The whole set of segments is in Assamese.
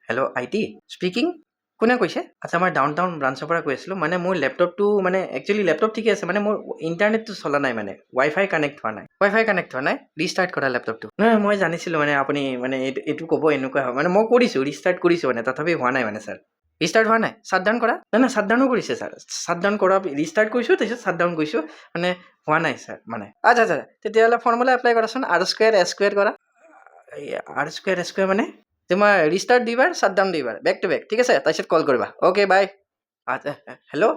হেল্ল' IT স্পিকিং কোনে কৈছে আচ্ছা মই ডাউন টাউন ব্ৰাঞ্চৰ পৰা কৈ আছিলোঁ মানে মোৰ লেপটপটো মানে একচুৱেলি লেপটপ ঠিকে আছে মানে মোৰ ইণ্টাৰনেটটো চলা নাই মানে ৱাইফাই কানেক্ট হোৱা নাই ৰিষ্টাৰ্ট কৰা লেপটপটো নহয় মই জানিছিলোঁ মানে আপুনি মানে এইটো ক'ব এনেকুৱা হয় মানে মই কৰিছোঁ ৰিষ্টাৰ্ট কৰিছোঁ মানে তথাপি হোৱা নাই মানে ছাৰ ৰিষ্টাৰ্ট হোৱা নাই শ্বাটডাউন কৰা নাই শ্বাটডাউনো কৰিছে ছাৰ শ্বাটডাউন কৰা ৰিষ্টাৰ্ট কৰিছোঁ তাৰপিছত শ্বাটডাউন কৰিছোঁ মানে হোৱা নাই ছাৰ মানে আচ্ছা তেতিয়াহ'লে ফৰ্মুলা এপ্লাই কৰাচোন R² কৰা R² মানে তোমাৰ ৰিষ্টাৰ্ট দিবাৰ শ্বাটডাউন দিবাৰ বেক টু বেক ঠিক আছে তাৰপিছত কল কৰিবা অ'কে বাই আচ্ছা হেল্ল'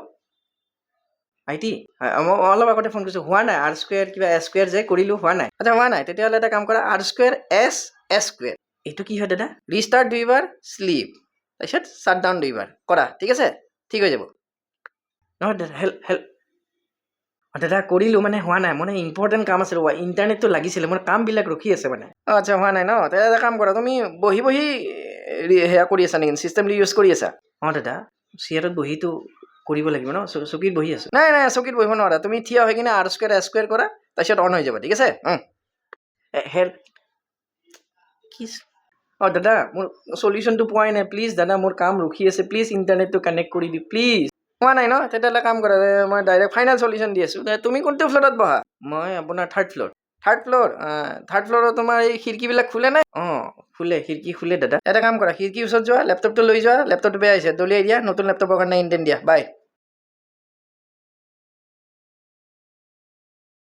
IT মই অলপ আগতে ফোন কৰিছোঁ হোৱা নাই R² কিবা S² যে কৰিলোঁ হোৱা নাই আচ্ছা হোৱা নাই তেতিয়াহ'লে এটা কাম কৰা R² S² এইটো কি হয় দাদা ৰিষ্টাৰ্ট দুইবাৰ শ্লিপ তাৰপিছত শ্বাটডাউন দুইবাৰ কৰা ঠিক আছে ঠিক হৈ যাব নহয় দাদা দাদা কৰিলোঁ মানে হোৱা নাই মানে ইম্পৰ্টেণ্ট কাম আছিল ইণ্টাৰনেটটো লাগিছিলে মোৰ কামবিলাক ৰখি আছে মানে আচ্ছা হোৱা নাই ন তেতিয়া এটা কাম কৰা তুমি বহি সেয়া কৰি আছা নেকি চিষ্টেমটো ইউজ কৰি আছা দাদা চেয়াৰত বহিতো কৰিব লাগিব ন চকীত বহি আছোঁ নাই চকীত বহিব নোৱাৰা তুমি থিয় হৈ কিনে R² S² কৰা তাৰপিছত অন হৈ যাব ঠিক আছে কি দাদা মোৰ চলিউশ্যনটো পোৱাই নাই প্লিজ দাদা মোৰ কাম ৰখি আছে প্লিজ ইণ্টাৰনেটটো কানেক্ট কৰি দি প্লিজ হোৱা নাই ন তেতিয়াহ'লে কাম কৰা মই ডাইৰেক্ট ফাইনেল চলিউশ্যন দি আছোঁ তুমি কোনটো ফ্ল'ৰত বহা মই আপোনাৰ থাৰ্ড ফ্ল'ৰত তোমাৰ এই খিৰিকীবিলাক খোলে নাই খিৰিকী খোলে দাদা এটা কাম কৰা খিৰিকীৰ ওচৰত যোৱা লেপটপটো লৈ যোৱা লেপটপটো বেয়া হৈছে দলিয়াই দিয়া নতুন লেপটপৰ কাৰণে ইণ্ডেণ্ট দিয়া বাই